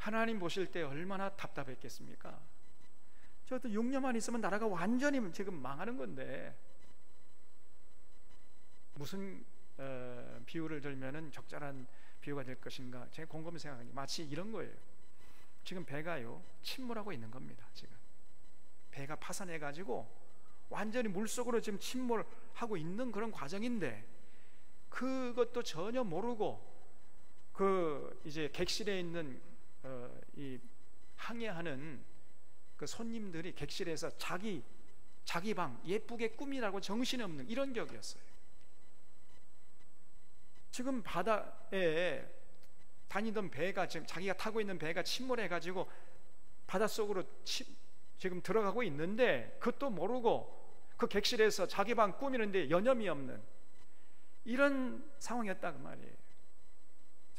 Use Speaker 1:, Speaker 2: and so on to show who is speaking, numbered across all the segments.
Speaker 1: 하나님 보실 때 얼마나 답답했겠습니까? 저도 6년만 있으면 나라가 완전히 지금 망하는 건데, 무슨 비유를 들면은 적절한 비유가 될 것인가, 제 곰곰이 생각하니 마치 이런 거예요. 지금 배가요 침몰하고 있는 겁니다. 지금 배가 파산해 가지고 완전히 물속으로 지금 침몰하고 있는 그런 과정인데, 그것도 전혀 모르고 그 이제 객실에 있는 이 항해하는 그 손님들이 객실에서 자기 방 예쁘게 꾸미라고 정신이 없는 이런 격이었어요. 지금 바다에 다니던 배가, 지금 자기가 타고 있는 배가 침몰해 가지고 바닷속으로 지금 들어가고 있는데, 그것도 모르고 그 객실에서 자기 방 꾸미는데 여념이 없는 이런 상황이었다 그 말이에요.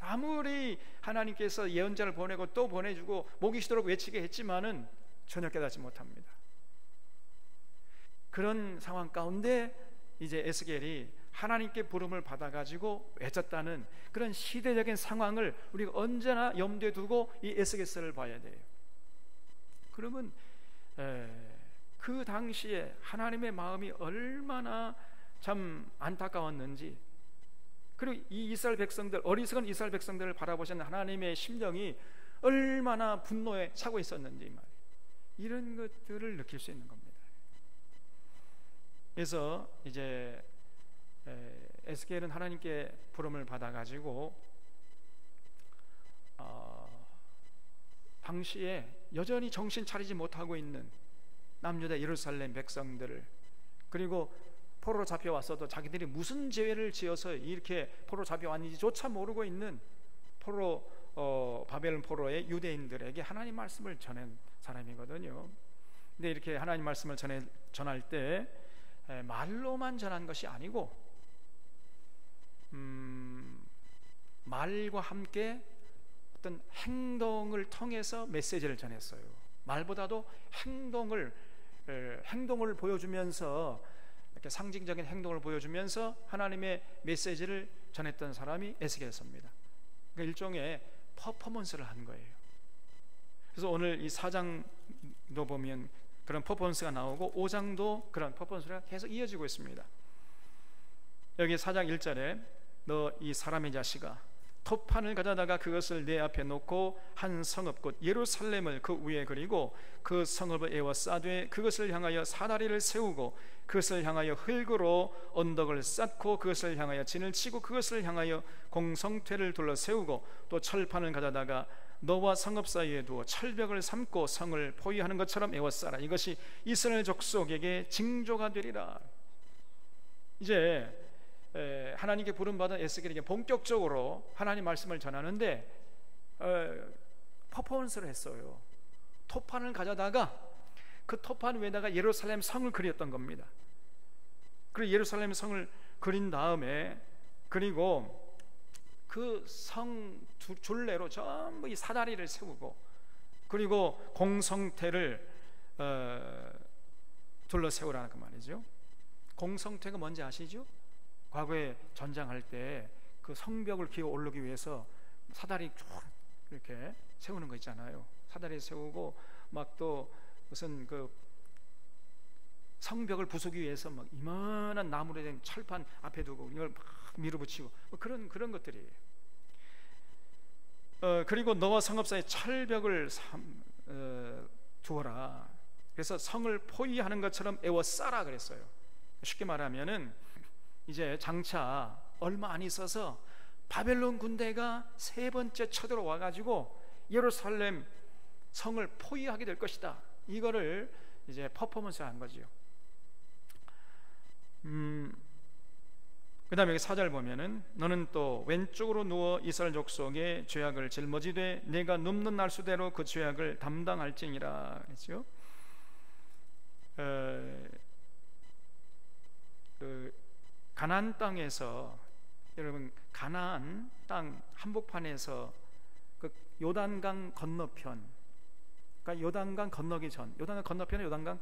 Speaker 1: 아무리 하나님께서 예언자를 보내고 또 보내주고 목이 쉬도록 외치게 했지만은 전혀 깨닫지 못합니다. 그런 상황 가운데 이제 에스겔이 하나님께 부름을 받아가지고 외쳤다는 그런 시대적인 상황을 우리가 언제나 염두에 두고 이 에스겔서를 봐야 돼요. 그러면 그 당시에 하나님의 마음이 얼마나 참 안타까웠는지, 그리고 이 이스라엘 백성들, 어리석은 이스라엘 백성들을 바라보시는 하나님의 심정이 얼마나 분노에 차고 있었는지 말이에요. 이런 것들을 느낄 수 있는 겁니다. 그래서 이제 에스겔은 하나님께 부름을 받아가지고 당시에 여전히 정신 차리지 못하고 있는 남유다 예루살렘 백성들을, 그리고 포로로 잡혀왔어도 자기들이 무슨 죄를 지어서 이렇게 포로로 잡혀왔는지조차 모르고 있는 바벨론 포로의 유대인들에게 하나님 말씀을 전한 사람이거든요. 근데 이렇게 하나님 말씀을 전할 때 말로만 전한 것이 아니고 말과 함께 어떤 행동을 통해서 메시지를 전했어요. 말보다도 행동을 보여주면서, 이렇게 상징적인 행동을 보여주면서 하나님의 메시지를 전했던 사람이 에스겔서입니다. 그러니까 일종의 퍼포먼스를 한 거예요. 그래서 오늘 이 4장도 보면 그런 퍼포먼스가 나오고 5장도 그런 퍼포먼스가 계속 이어지고 있습니다. 여기 4장 1절에 너 이 사람의 자식아, 토판을 가져다가 그것을 내 앞에 놓고 한 성읍 곧 예루살렘을 그 위에 그리고 그 성읍을 에워싸되 그것을 향하여 사다리를 세우고 그것을 향하여 흙으로 언덕을 쌓고 그것을 향하여 진을 치고 그것을 향하여 공성퇴를 둘러 세우고 또 철판을 가져다가 너와 성읍 사이에 두어 철벽을 삼고 성을 포위하는 것처럼 에워싸라. 이것이 이스라엘 족속에게 징조가 되리라. 이제 하나님께 부름받은 에스겔에게 본격적으로 하나님 말씀을 전하는데 퍼포먼스를 했어요. 토판을 가져다가 그 토판 위에다가 예루살렘 성을 그렸던 겁니다. 그리고 예루살렘 성을 그린 다음에, 그리고 그 성 둘레로 전부 이 사다리를 세우고, 그리고 공성퇴를 둘러 세우라는 그 말이죠. 공성퇴가 뭔지 아시죠? 과거에 전장할 때 그 성벽을 기어 오르기 위해서 사다리 쭉 이렇게 세우는 거 있잖아요. 사다리 세우고 막 또 무슨 그 성벽을 부수기 위해서 막 이만한 나무로 된 철판 앞에 두고 이걸 막 밀어붙이고 그런 것들이에요. 그리고 너와 성읍 사이에 철벽을 두어라. 그래서 성을 포위하는 것처럼 에워싸라 그랬어요. 쉽게 말하면은 이제 장차 얼마 안 있어서 바벨론 군대가 세 번째 쳐들어와 가지고 예루살렘 성을 포위하게 될 것이다. 이거를 이제 퍼포먼스 한 거죠. 그 다음에 여기 4절 보면은 너는 또 왼쪽으로 누워 이스라엘 족속의 죄악을 짊어지되 내가 눕는 날수대로 그 죄악을 담당할지니라 그랬죠. 그 가나안 땅에서, 여러분 가나안 땅 한복판에서 그 요단강 건너편, 그러니까 요단강 건너기 전, 요단강 건너편은 요단강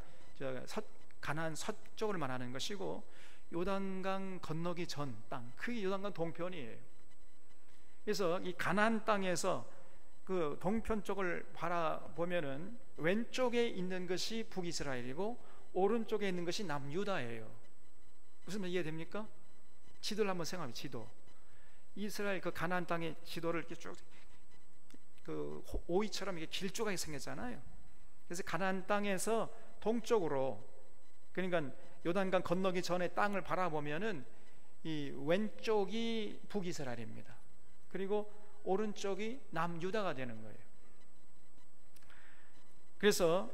Speaker 1: 가나안 서쪽을 말하는 것이고 요단강 건너기 전 땅, 그게 요단강 동편이에요. 그래서 이 가나안 땅에서 그 동편 쪽을 바라보면은 왼쪽에 있는 것이 북이스라엘이고 오른쪽에 있는 것이 남유다예요. 무슨 말 이해됩니까? 지도를 한번 생각해. 지도 이스라엘 그 가나안 땅의 지도를 이렇게 쭉 그 오이처럼 이게 길쭉하게 생겼잖아요. 그래서 가나안 땅에서 동쪽으로, 그러니까 요단강 건너기 전에 땅을 바라보면은 이 왼쪽이 북이스라엘입니다. 그리고 오른쪽이 남유다가 되는 거예요. 그래서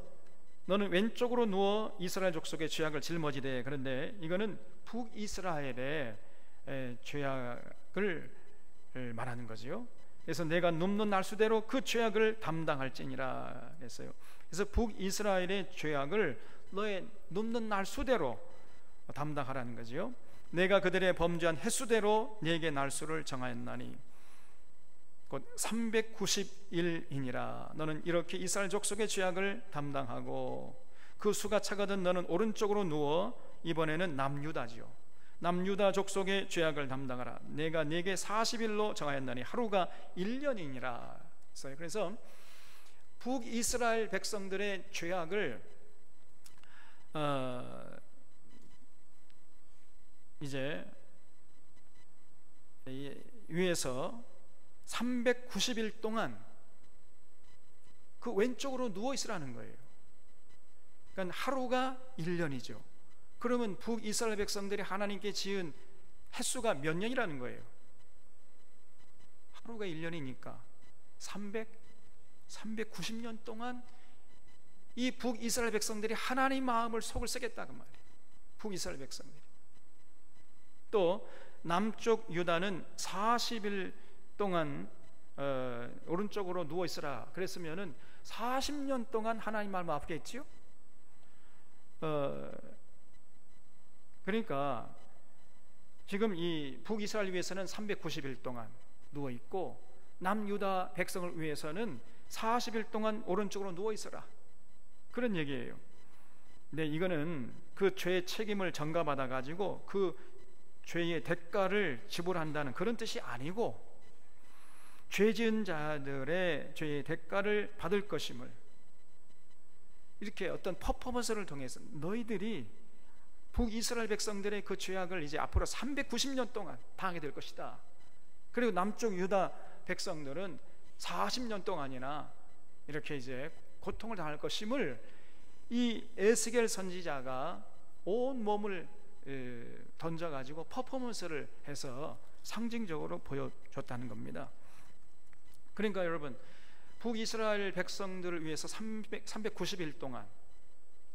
Speaker 1: 너는 왼쪽으로 누워 이스라엘 족속의 죄악을 짊어지되, 그런데 이거는 북이스라엘의 죄악을 말하는 거지요. 그래서 내가 눕는 날수대로 그 죄악을 담당할지니라 했어요. 그래서 북이스라엘의 죄악을 너의 눕는 날수대로 담당하라는 거지요. 내가 그들의 범죄한 횟수대로 네게 날수를 정하였나니 곧 390일이니라. 너는 이렇게 이스라엘 족속의 죄악을 담당하고 그 수가 차거든 너는 오른쪽으로 누워 이번에는 남유다지요. 남유다 족속의 죄악을 담당하라. 내가 네게 40일로 정하였나니 하루가 1년이니라. 그래서 북이스라엘 백성들의 죄악을 이제 위에서 390일 동안 그 왼쪽으로 누워 있으라는 거예요. 그러니까 하루가 1년이죠. 그러면 북이스라엘 백성들이 하나님께 지은 횟수가 몇 년이라는 거예요? 하루가 1년이니까 390년 동안 이 북이스라엘 백성들이 하나님 마음을 속을 썩였다고 말이에요. 북이스라엘 백성들이. 또 남쪽 유다는 40일 동안 오른쪽으로 누워 있으라 그랬으면은 40년 동안 하나님 마음을 아프게 했지요. 그러니까 지금 이 북이스라엘 위해서는 390일 동안 누워 있고 남유다 백성을 위해서는 40일 동안 오른쪽으로 누워 있어라, 그런 얘기예요. 근데 이거는 그 죄의 책임을 전가받아 가지고 그 죄의 대가를 지불한다는 그런 뜻이 아니고, 죄 지은 자들의 죄의 대가를 받을 것임을, 이렇게 어떤 퍼포먼스를 통해서 너희들이 북이스라엘 백성들의 그 죄악을 이제 앞으로 390년 동안 당하게 될 것이다. 그리고 남쪽 유다 백성들은 40년 동안이나 이렇게 이제 고통을 당할 것임을 이 에스겔 선지자가 온 몸을 던져가지고 퍼포먼스를 해서 상징적으로 보여줬다는 겁니다. 그러니까 여러분, 북이스라엘 백성들을 위해서 390일 동안,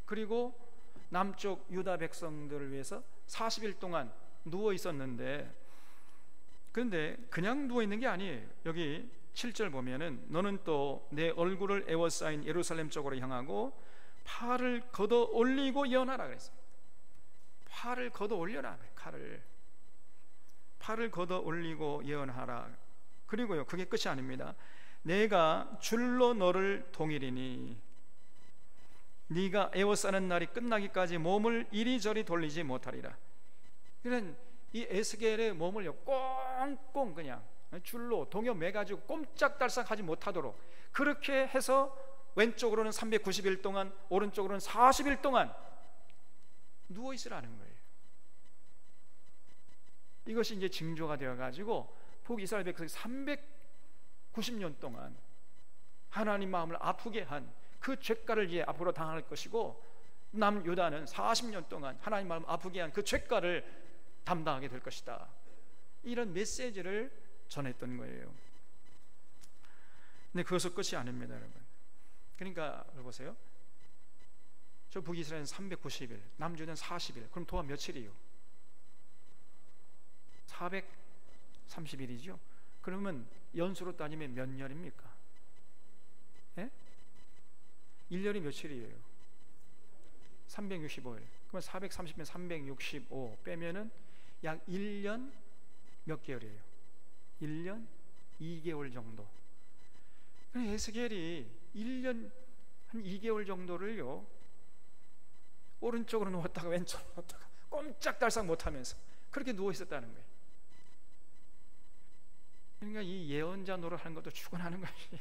Speaker 1: 그리고 남쪽 유다 백성들을 위해서 40일 동안 누워 있었는데, 그런데 그냥 누워 있는 게 아니에요. 여기 7절 보면은 너는 또 내 얼굴을 에워싸인 예루살렘 쪽으로 향하고 팔을 걷어 올리고 예언하라 그랬어요. 팔을 걷어 올려라. 팔을 걷어 올리고 예언하라. 그리고요, 그게 끝이 아닙니다. 내가 줄로 너를 동이리니 네가 에워싸는 날이 끝나기까지 몸을 이리저리 돌리지 못하리라. 이런 이 에스겔의 몸을 꽁꽁 그냥 줄로 동여 매가지고 꼼짝달싹하지 못하도록 그렇게 해서 왼쪽으로는 390일 동안, 오른쪽으로는 40일 동안 누워 있으라는 거예요. 이것이 이제 징조가 되어 가지고 북이스라엘 백성이 390년 동안 하나님 마음을 아프게 한 그 죄가를 이제 앞으로 당할 것이고, 남유다는 40년 동안 하나님 마음을 아프게 한 그 죄가를 담당하게 될 것이다. 이런 메시지를 전했던 거예요. 근데 그것은 끝이 아닙니다, 여러분. 그러니까 보세요. 저 북이스라엘은 390일, 남유다는 40일. 그럼 도합 며칠이요? 430일이죠. 그러면 연수로 따지면 몇 년입니까? 예? 1년이 며칠이에요? 365일. 그러면 430면 365 빼면은 약 1년 몇 개월이에요? 1년 2개월 정도. 에스겔이 1년 한 2개월 정도를요, 오른쪽으로 누웠다가 왼쪽으로 누웠다가 꼼짝달싹 못하면서 그렇게 누워 있었다는 거예요. 그러니까 이 예언자 노릇하는 것도 죽어나는 것이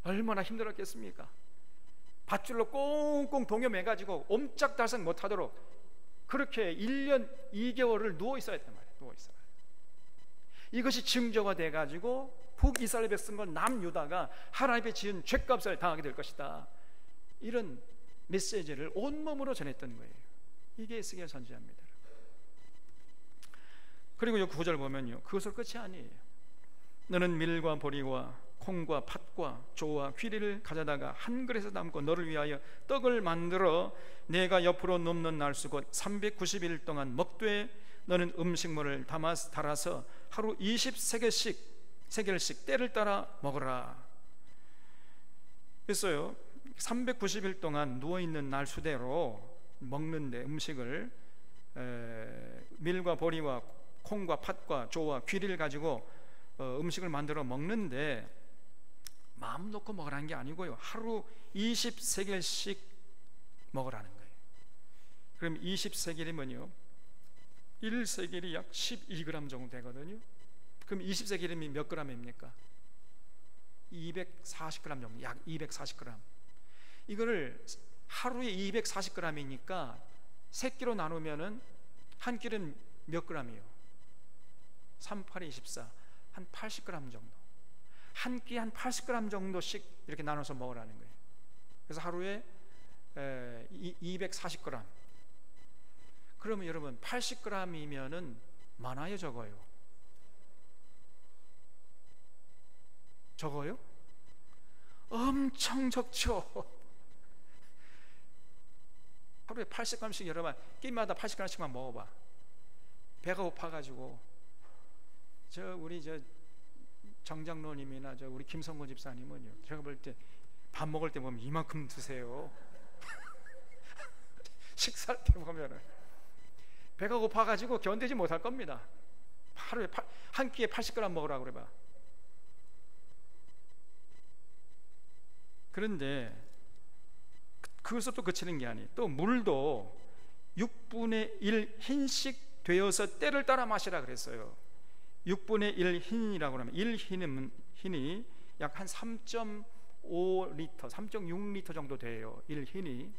Speaker 1: 얼마나 힘들었겠습니까? 밧줄로 꽁꽁 동여매가지고 옴짝달싹 못하도록 그렇게 1년 2개월을 누워 있어야 했단 말이에요. 누워 있어야. 이것이 증거가 돼가지고 북이스라엘 백성과 남유다가 하나님의 지은 죄값을 당하게 될 것이다. 이런 메시지를 온몸으로 전했던 거예요. 이게 에스겔 선지자입니다. 그리고 이 9절 보면요, 그것으로 끝이 아니에요. 너는 밀과 보리와 콩과 팥과 조와 귀리를 가져다가 한 그릇에 담고 너를 위하여 떡을 만들어 내가 옆으로 눕는 날수 곧 390일 동안 먹되 너는 음식물을 달아서 하루 20세겔씩 때를 따라 먹으라. 그래서요 390일 동안 누워있는 날 수대로 먹는데 음식을 밀과 보리와 콩과 팥과 조와 귀리를 가지고 음식을 만들어 먹는데 마음 놓고 먹으라는 게 아니고요, 하루 20세겔씩 먹으라는 거예요. 그럼 20세겔이면요 1세겔이 약 12g 정도 되거든요. 그럼 20세겔이면 몇 g입니까? 240g 정도, 약 240g. 이거를 하루에 240g이니까 3끼로 나누면은 한 끼는 몇 g이에요? 3, 8, 24, 한 80g 정도. 한 끼 한 80g 정도씩 이렇게 나눠서 먹으라는 거예요. 그래서 하루에 240g. 그러면 여러분 80g이면은 많아요, 적어요? 적어요? 엄청 적죠. 하루에 80g씩 여러분 끼마다 80g씩만 먹어봐. 배가 고파가지고 우리 정장로님이나 우리 김성곤 집사님은요, 제가 볼 때 밥 먹을 때 보면 이만큼 드세요. 식사할 때 보면은 배가 고파가지고 견디지 못할 겁니다. 하루에 한 끼에 80g 먹으라고 그래봐. 그런데 그것도 또 그치는 게 아니에요. 또 물도 6분의 1 흰씩 되어서 때를 따라 마시라 그랬어요. 6분의 1 흰이라고 하면 1흰이 약 한 3.5리터, 3.6리터 정도 돼요. 1 흰이.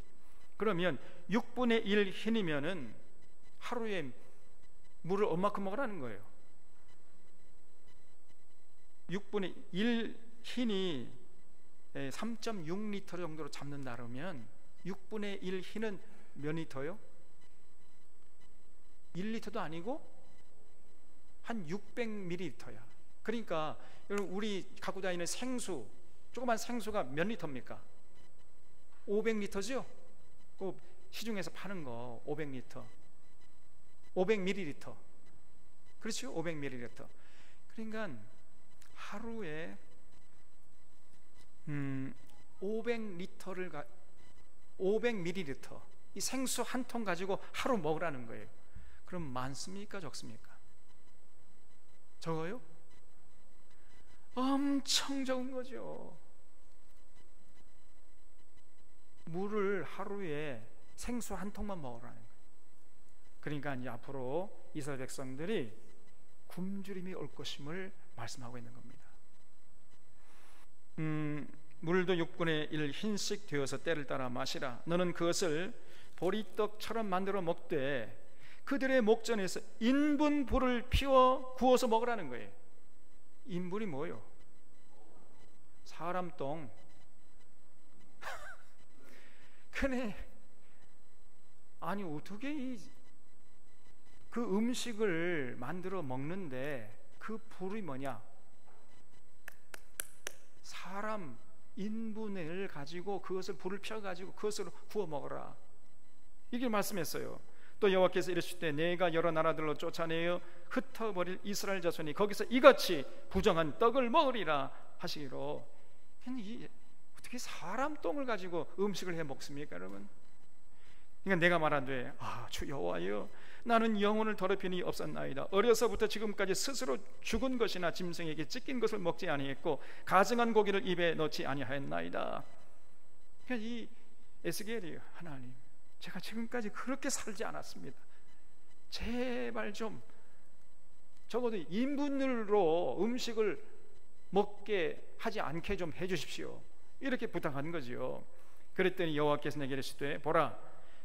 Speaker 1: 그러면 6분의 1 흰이면은 하루에 물을 얼마큼 먹으라는 거예요? 6분의 1 흰이 3.6리터 정도로 잡는다 그러면 6분의 1 흰은 몇 리터요? 1리터도 아니고 한 600ml야. 그러니까 여러분 우리 갖고 다니는 생수, 조그만 생수가 몇 리터입니까? 500리터죠? 그 시중에서 파는 거 500리터, 500ml. 그렇죠? 500ml. 그러니까 하루에 500ml 이 생수 한 통 가지고 하루 먹으라는 거예요. 그럼 많습니까? 적습니까? 적어요? 엄청 적은 거죠. 물을 하루에 생수 한 통만 먹으라는 거예요. 그러니까 이제 앞으로 이스라엘 백성들이 굶주림이 올 것임을 말씀하고 있는 겁니다. 물도 6분의 1 흰씩 되어서 때를 따라 마시라. 너는 그것을 보리떡처럼 만들어 먹되 그들의 목전에서 인분불을 피워 구워서 먹으라는 거예요. 인분이 뭐예요? 사람 똥. 그래, 아니 어떻게 그 음식을 만들어 먹는데 그 불이 뭐냐? 사람 인분을 가지고 그것을 불을 피워가지고 그것으로 구워 먹어라. 이게 말씀했어요. 또 여호와께서 이르시되 내가 여러 나라들로 쫓아내어 흩어버릴 이스라엘 자손이 거기서 이같이 부정한 떡을 먹으리라 하시기로. 어떻게 사람 똥을 가지고 음식을 해 먹습니까, 여러분? 그러니까 내가 말하되 주 여호와여, 나는 영혼을 더럽히니 없었나이다. 어려서부터 지금까지 스스로 죽은 것이나 짐승에게 찢긴 것을 먹지 아니했고 가증한 고기를 입에 넣지 아니하였나이다. 그러니까 이 에스겔이, 하나님, 제가 지금까지 그렇게 살지 않았습니다. 제발 좀 적어도 인분으로 음식을 먹게 하지 않게 좀 해주십시오. 이렇게 부탁한 거지요. 그랬더니 여호와께서 내게 이르시되 보라,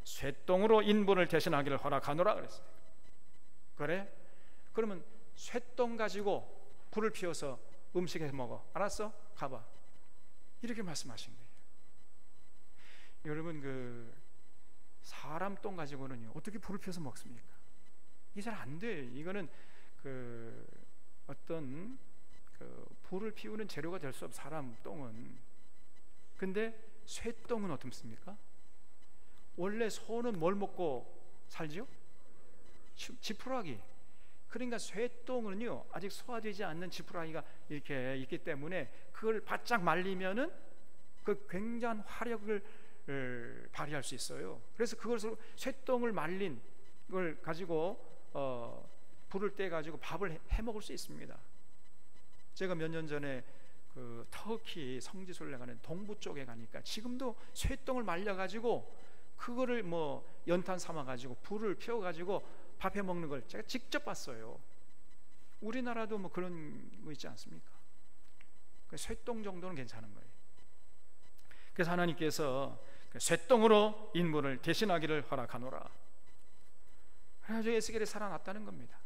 Speaker 1: 쇠똥으로 인분을 대신하기를 허락하노라 그랬어요. 그래? 그러면 쇠똥 가지고 불을 피워서 음식해 먹어. 알았어? 가봐. 이렇게 말씀하신 거예요. 여러분, 그 사람 똥 가지고는요 어떻게 불을 피워서 먹습니까? 이게 잘 안 돼. 이거는 그 어떤 그 불을 피우는 재료가 될 수 없어, 사람 똥은. 근데 쇠똥은 어떻습니까? 원래 소는 뭘 먹고 살죠? 지푸라기. 그러니까 쇠똥은요 아직 소화되지 않는 지푸라기가 이렇게 있기 때문에 그걸 바짝 말리면은 그 굉장한 화력을 발휘할 수 있어요. 그래서 그것을 쇠똥을 말린 걸 가지고 불을 떼 가지고 밥을 해 먹을 수 있습니다. 제가 몇 년 전에 그 터키 성지순례 가는 동부 쪽에 가니까 지금도 쇠똥을 말려 가지고 그거를 뭐 연탄 삼아 가지고 불을 피워 가지고 밥 해 먹는 걸 제가 직접 봤어요. 우리나라도 뭐 그런 거 있지 않습니까? 쇠똥 정도는 괜찮은 거예요. 그래서 하나님께서 쇠똥으로 인물을 대신하기를 허락하노라. 그래가지고 에스겔이 살아났다는 겁니다.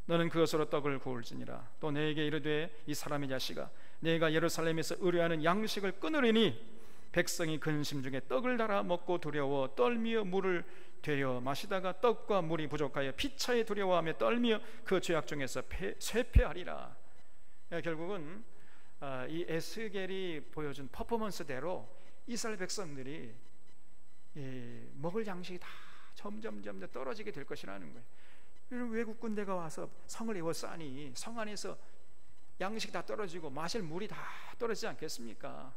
Speaker 1: 너는 그것으로 떡을 구울지니라. 또 내게 이르되 이 사람의 자식아, 내가 예루살렘에서 의뢰하는 양식을 끊으리니 백성이 근심 중에 떡을 달아 먹고 두려워 떨미어 물을 되어 마시다가 떡과 물이 부족하여 피차에 두려워하며 떨미어 그 죄악 중에서 쇠폐하리라. 결국은 이 에스겔이 보여준 퍼포먼스대로 이스라엘 백성들이 먹을 양식이 다 점점 떨어지게 될 것이라는 거예요. 외국 군대가 와서 성을 에워싸니 성 안에서 양식이 다 떨어지고 마실 물이 다 떨어지지 않겠습니까?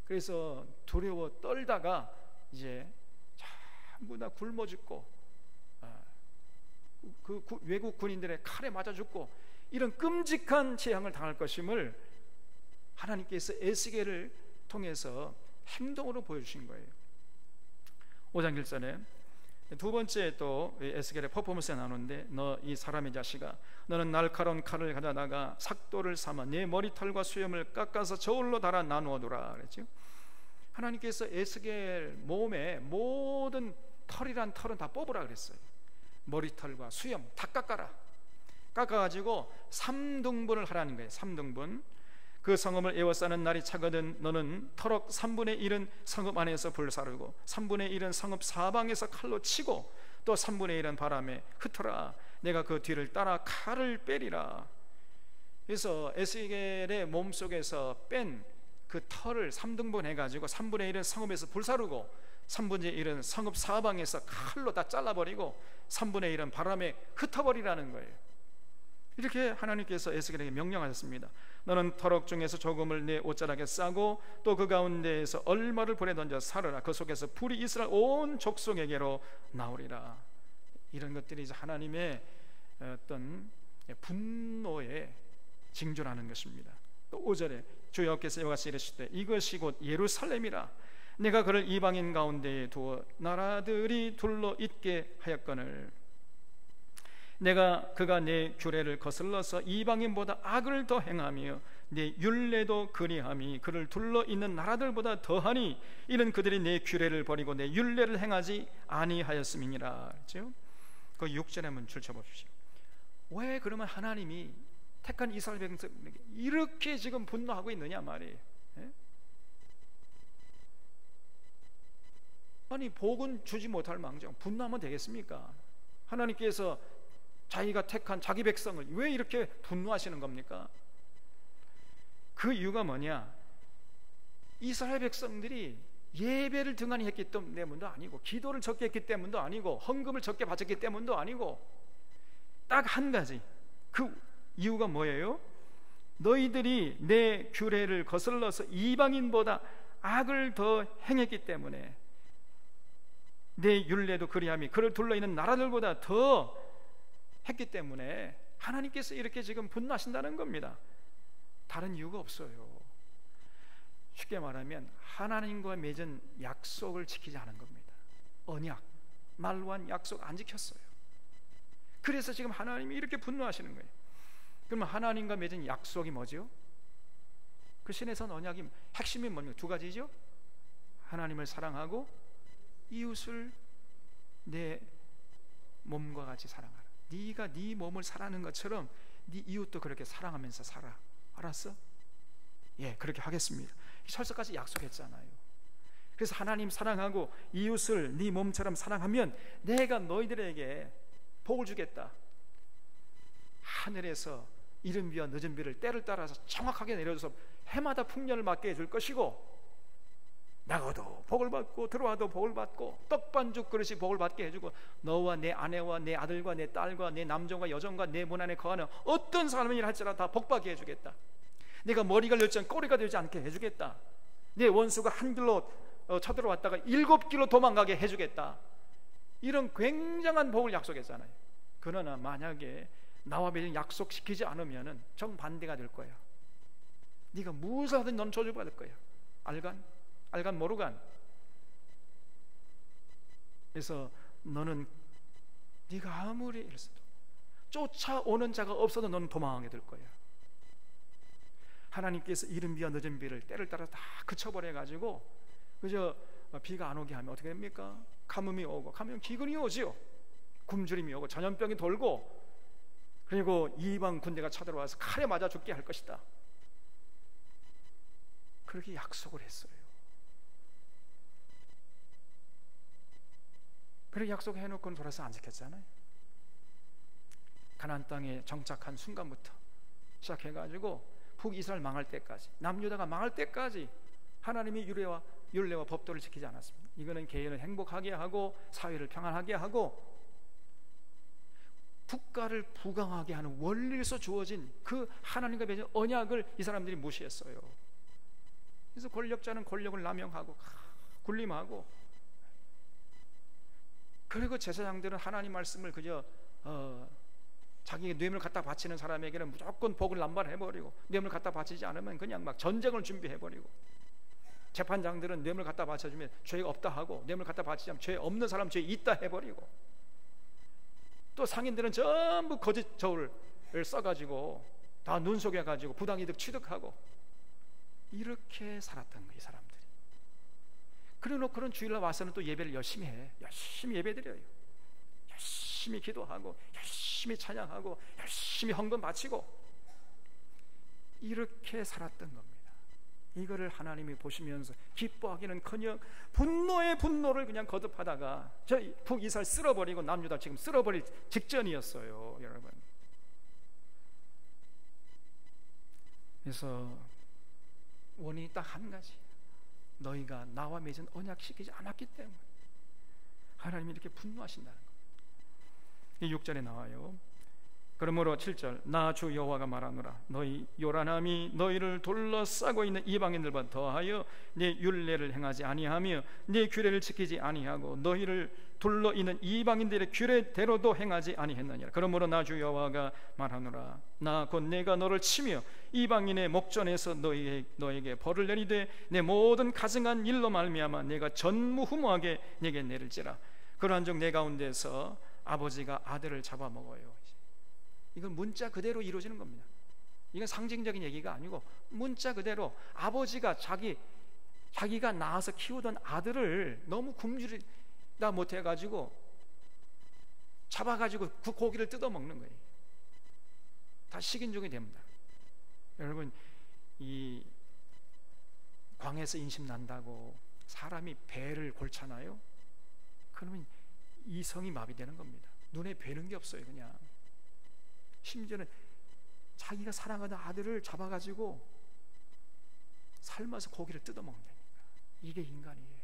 Speaker 1: 그래서 두려워 떨다가 이제 전부 다 굶어 죽고 그 외국 군인들의 칼에 맞아 죽고 이런 끔찍한 재앙을 당할 것임을 하나님께서 에스겔을 통해서 행동으로 보여주신 거예요. 5장 1절에 두 번째 또 에스겔의 퍼포먼스에 나오는데 너 이 사람의 자식아, 너는 날카로운 칼을 가져다가 삭도를 삼아 내 머리털과 수염을 깎아서 저울로 달아 나누어 두라 그랬죠. 하나님께서 에스겔 몸에 모든 털이란 털은 다 뽑으라 그랬어요. 머리털과 수염 다 깎아가지고 3등분을 하라는 거예요. 3등분. 그 성읍을 에워싸는 날이 차거든 너는 터럭 3분의 1은 성읍 안에서 불사르고 3분의 1은 성읍 사방에서 칼로 치고 또 3분의 1은 바람에 흩어라. 내가 그 뒤를 따라 칼을 빼리라. 그래서 에스겔의 몸속에서 뺀 그 털을 3등분 해가지고 3분의 1은 성읍에서 불사르고 3분의 1은 성읍 사방에서 칼로 다 잘라버리고 3분의 1은 바람에 흩어버리라는 거예요. 이렇게 하나님께서 에스겔에게 명령하셨습니다. 너는 터럭 중에서 조금을 내 옷자락에 싸고 또 그 가운데에서 얼마를 불에 던져 살으라. 그 속에서 불이 이스라엘 온 족속에게로 나오리라. 이런 것들이 이제 하나님의 어떤 분노의 징조라는 것입니다. 또 5절에 주 여호와께서 이같이 이르시되 이것이 곧 예루살렘이라. 내가 그를 이방인 가운데에 두어 나라들이 둘러 있게 하였거늘 내가 그가 내 규례를 거슬러서 이방인보다 악을 더 행하며 내 율례도 그리함이 그를 둘러 있는 나라들보다 더하니 이는 그들이 내 규례를 버리고 내 율례를 행하지 아니하였음이니라. 그렇죠? 그 6절에 한번 줄쳐보십시오. 왜 그러면 하나님이 택한 이스라엘 백성에게 이렇게 지금 분노하고 있느냐 말이에요. 예? 아니 복은 주지 못할 망정 분노하면 되겠습니까? 하나님께서 자기가 택한 자기 백성을 왜 이렇게 분노하시는 겁니까? 그 이유가 뭐냐? 이스라엘 백성들이 예배를 등한히 했기 때문도 아니고 기도를 적게 했기 때문도 아니고 헌금을 적게 바쳤기 때문도 아니고 딱 한 가지, 그 이유가 뭐예요? 너희들이 내 규례를 거슬러서 이방인보다 악을 더 행했기 때문에 내 율례도 그리함이 그를 둘러있는 나라들보다 더 했기 때문에 하나님께서 이렇게 지금 분노하신다는 겁니다. 다른 이유가 없어요. 쉽게 말하면 하나님과 맺은 약속을 지키지 않은 겁니다. 언약, 말로 한 약속 안 지켰어요. 그래서 지금 하나님이 이렇게 분노하시는 거예요. 그러면 하나님과 맺은 약속이 뭐죠? 그 신의 언약이 핵심이 뭡니까? 두 가지죠. 하나님을 사랑하고 이웃을 내 몸과 같이 사랑하라. 네가 네 몸을 사랑하는 것처럼 네 이웃도 그렇게 사랑하면서 살아. 알았어? 예, 그렇게 하겠습니다. 설서까지 약속했잖아요. 그래서 하나님 사랑하고 이웃을 네 몸처럼 사랑하면 내가 너희들에게 복을 주겠다. 하늘에서 이른 비와 늦은 비를 때를 따라서 정확하게 내려줘서 해마다 풍년을 맞게 해줄 것이고, 나가도 복을 받고 들어와도 복을 받고 떡반죽 그릇이 복을 받게 해주고, 너와 내 아내와 내 아들과 내 딸과 내 남종과 여종과 내 문 안에 거하는 어떤 사람이라 할지라도 다 복받게 해주겠다. 내가 머리가 열지 꼬리가 되지 않게 해주겠다. 내 원수가 한 길로 쳐들어왔다가 7길로 도망가게 해주겠다. 이런 굉장한 복을 약속했잖아요. 그러나 만약에 나와 맺은 약속시키지 않으면 정반대가 될 거야. 네가 무엇을 하든 넌 저주받을 거야. 알간 모르간. 그래서 너는 네가 아무리 이랬어도 쫓아오는 자가 없어도 너는 도망하게 될 거야. 하나님께서 이른 비와 늦은 비를 때를 따라 다 그쳐버려가지고 그저 비가 안 오게 하면 어떻게 됩니까? 가뭄이 오고, 가뭄 기근이 오지요. 굶주림이 오고 전염병이 돌고, 그리고 이방 군대가 쳐들어와서 칼에 맞아 죽게 할 것이다. 그렇게 약속을 했어요. 그렇게 약속해놓고는 돌아서 안 지켰잖아요. 가나안 땅에 정착한 순간부터 시작해가지고 북이스라엘 망할 때까지, 남유다가 망할 때까지 하나님이 율례와 법도를 지키지 않았습니다. 이거는 개인을 행복하게 하고 사회를 평안하게 하고 국가를 부강하게 하는 원리에서 주어진 그 하나님과 맺은 언약을 이 사람들이 무시했어요. 그래서 권력자는 권력을 남용하고 군림하고, 그리고 제사장들은 하나님 말씀을 그저 자기의 뇌물을 갖다 바치는 사람에게는 무조건 복을 남발해버리고, 뇌물을 갖다 바치지 않으면 그냥 막 전쟁을 준비해버리고, 재판장들은 뇌물을 갖다 바쳐주면 죄가 없다 하고, 뇌물을 갖다 바치지 않으면 죄 없는 사람 죄 있다 해버리고, 또 상인들은 전부 거짓 저울을 써가지고 다 눈속여가지고 부당이득 취득하고, 이렇게 살았던 거예요, 이 사람들이. 그래놓고는 주일날 와서는 또 예배를 열심히 해. 열심히 예배드려요. 열심히 기도하고 열심히 찬양하고 열심히 헌금 바치고, 이렇게 살았던 겁니다. 이거를 하나님이 보시면서 기뻐하기는커녕 분노의 분노를 그냥 거듭하다가 저 북이스라엘 쓸어버리고 남유다 지금 쓸어버릴 직전이었어요, 여러분. 그래서 원인이 딱 한 가지, 너희가 나와 맺은 언약 지키지 않았기 때문에 하나님이 이렇게 분노하신다는 거예요. 이 6절에 나와요. 그러므로 7절, 나 주 여호와가 말하노라, 너희 요란함이 너희를 둘러싸고 있는 이방인들보다 더하여 네 율례를 행하지 아니하며 네 규례를 지키지 아니하고 너희를 둘러 있는 이방인들의 규례대로도 행하지 아니했느니라. 그러므로 나 주 여호와가 말하노라, 나 곧 내가 너를 치며 이방인의 목전에서 너에게 벌을 내리되 내 모든 가증한 일로 말미암아 내가 전무후무하게 내게 내릴지라. 그러한 중 내 가운데서 아버지가 아들을 잡아먹어요. 이건 문자 그대로 이루어지는 겁니다. 이건 상징적인 얘기가 아니고 문자 그대로 아버지가 자기가 낳아서 키우던 아들을 너무 굶주리다 못해가지고 잡아가지고 그 고기를 뜯어먹는 거예요. 다 식인종이 됩니다. 여러분, 이 광에서 인심 난다고 사람이 배를 골잖아요. 그러면 이성이 마비되는 겁니다. 눈에 뵈는 게 없어요. 그냥 심지어는 자기가 사랑하는 아들을 잡아가지고 삶아서 고기를 뜯어먹는다니까. 이게 인간이에요.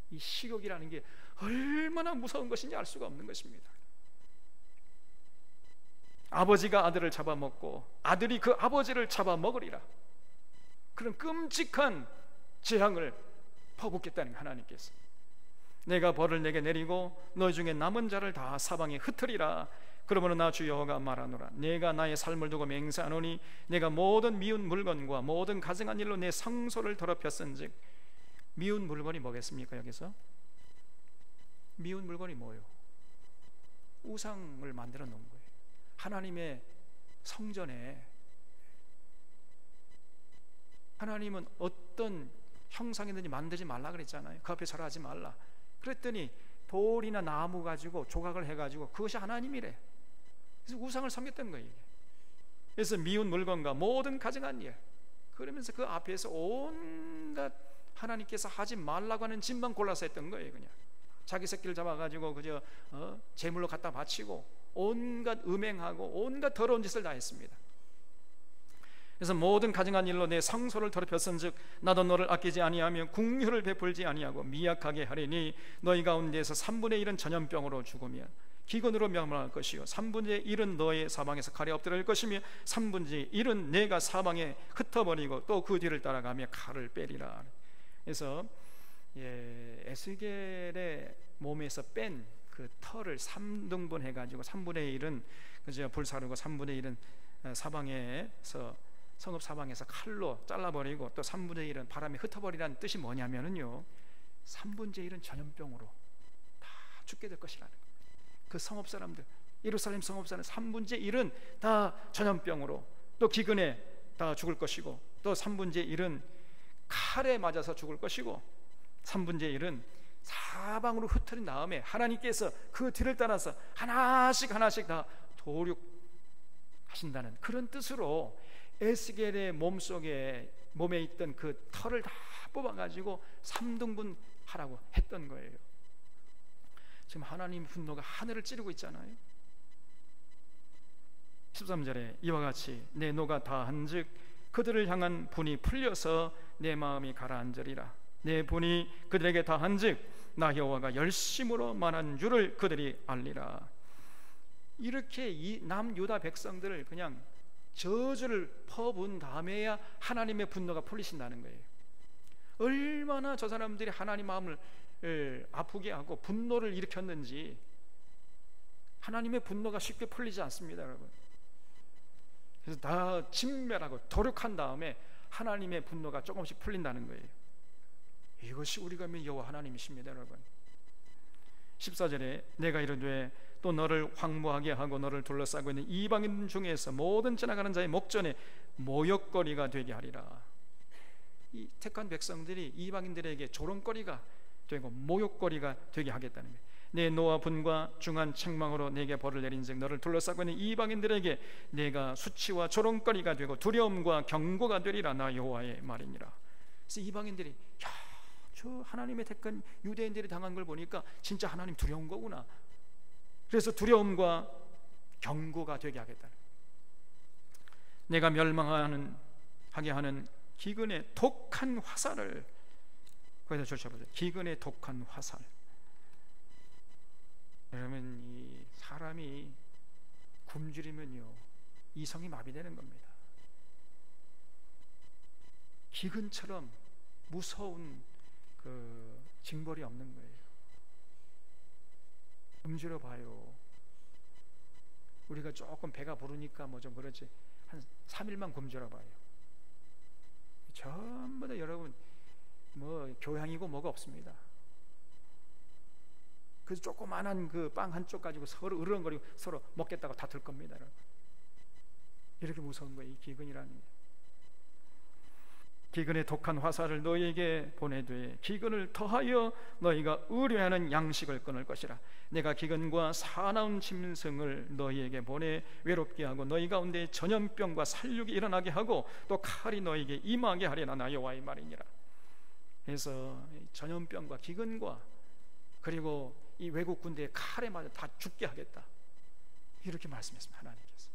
Speaker 1: 이 식욕이라는 게 얼마나 무서운 것인지 알 수가 없는 것입니다. 아버지가 아들을 잡아먹고 아들이 그 아버지를 잡아먹으리라. 그런 끔찍한 재앙을 퍼붓겠다는 하나님께서, 내가 벌을 내게 내리고 너희 중에 남은 자를 다 사방에 흩으리라. 그러므로 나 주 여호와가 말하노라, 내가 나의 삶을 두고 맹세하노니 내가 모든 미운 물건과 모든 가증한 일로 내 성소를 더럽혔은즉. 미운 물건이 뭐겠습니까? 여기서 미운 물건이 뭐예요? 우상을 만들어 놓은 거예요. 하나님의 성전에 하나님은 어떤 형상이든지 만들지 말라 그랬잖아요. 그 앞에 절하지 말라. 그랬더니 돌이나 나무 가지고 조각을 해가지고 그것이 하나님이래. 그래서 우상을 섬겼던 거예요. 그래서 미운 물건과 모든 가증한 일, 그러면서 그 앞에서 온갖 하나님께서 하지 말라고 하는 짓만 골라서 했던 거예요. 그냥 자기 새끼를 잡아가지고 그저 제물로 갖다 바치고 온갖 음행하고 온갖 더러운 짓을 다 했습니다. 그래서 모든 가증한 일로 내 성소를 더럽혔은즉 나도 너를 아끼지 아니하며 긍휼을 베풀지 아니하고 미약하게 하리니 너희 가운데에서 3분의 1은 전염병으로 죽으며 기근으로 멸망할 것이요 3분의 1은 너의 사방에서 칼에 엎드릴 것이며 3분의 1은 내가 사방에 흩어버리고 또 그 뒤를 따라가며 칼을 빼리라. 그래서 에스겔의 몸에서 뺀 그 털을 3등분 해가지고 3분의 1은 그저 불사르고 3분의 1은 사방에서 성읍 사방에서 칼로 잘라버리고 또 3분의 1은 바람에 흩어버리라는 뜻이 뭐냐면요 3분의 1은 전염병으로 다 죽게 될 것이라는 거예요. 그 성읍 사람들, 예루살렘 성읍 사람 3분의 1은 다 전염병으로 또 기근에 다 죽을 것이고 또 3분의 1은 칼에 맞아서 죽을 것이고 3분의 1은 사방으로 흩어진 다음에 하나님께서 그 뒤를 따라서 하나씩 다 도륙하신다는 그런 뜻으로 에스겔의 몸에 있던 그 털을 다 뽑아가지고 3등분 하라고 했던 거예요. 지금 하나님 분노가 하늘을 찌르고 있잖아요. 13절에 이와 같이 내 노가 다한즉 그들을 향한 분이 풀려서 내 마음이 가라앉으리라. 내 분이 그들에게 다한즉 나 여호와가 열심으로 만한 줄을 그들이 알리라. 이렇게 이 남유다 백성들을 그냥 저주를 퍼부은 다음에야 하나님의 분노가 풀리신다는 거예요. 얼마나 저 사람들이 하나님 마음을 아프게 하고 분노를 일으켰는지 하나님의 분노가 쉽게 풀리지 않습니다, 여러분. 그래서 다 진멸하고 도륙한 다음에 하나님의 분노가 조금씩 풀린다는 거예요. 이것이 우리가 믿는 여호와 하나님이십니다, 여러분. 14절에 내가 이르되 또 너를 황무하게 하고 너를 둘러싸고 있는 이방인 중에서 모든 지나가는 자의 목전에 모욕거리가 되게 하리라. 이 택한 백성들이 이방인들에게 조롱거리가 되고 모욕거리가 되게 하겠다는 거예요. 내 노와 분과 중한 책망으로 내게 벌을 내린즉 너를 둘러싸고 있는 이방인들에게 내가 수치와 조롱거리가 되고 두려움과 경고가 되리라. 나 여호와의 말이니라. 그래서 이방인들이 저 하나님의 택한 유대인들이 당한 걸 보니까 진짜 하나님 두려운 거구나. 그래서 두려움과 경고가 되게 하겠다는 거예요. 내가 멸망하게 하는 기근의 독한 화살을 거기다 줄쳐보세요. 기근의 독한 화살. 여러분, 이 사람이 굶주리면요 이성이 마비되는 겁니다. 기근처럼 무서운 그 징벌이 없는 거예요. 굶주려 봐요. 우리가 조금 배가 부르니까 뭐 좀 그렇지 한 3일만 굶주려 봐요. 전부 다 여러분 뭐 교양이고 뭐가 없습니다. 그래서 조그만한 그 빵 한 쪽 가지고 서로 으르렁거리고 서로 먹겠다고 다툴 겁니다, 여러분. 이렇게 무서운 거예요, 이 기근이라는 게. 기근의 독한 화살을 너희에게 보내되 기근을 더하여 너희가 의뢰하는 양식을 끊을 것이라. 내가 기근과 사나운 짐승을 너희에게 보내 외롭게 하고 너희 가운데 전염병과 살육이 일어나게 하고 또 칼이 너희에게 임하게 하리라. 나 여호와의 말이니라. 그래서 전염병과 기근과 그리고 이 외국 군대의 칼에 맞아 다 죽게 하겠다, 이렇게 말씀했습니다, 하나님께서.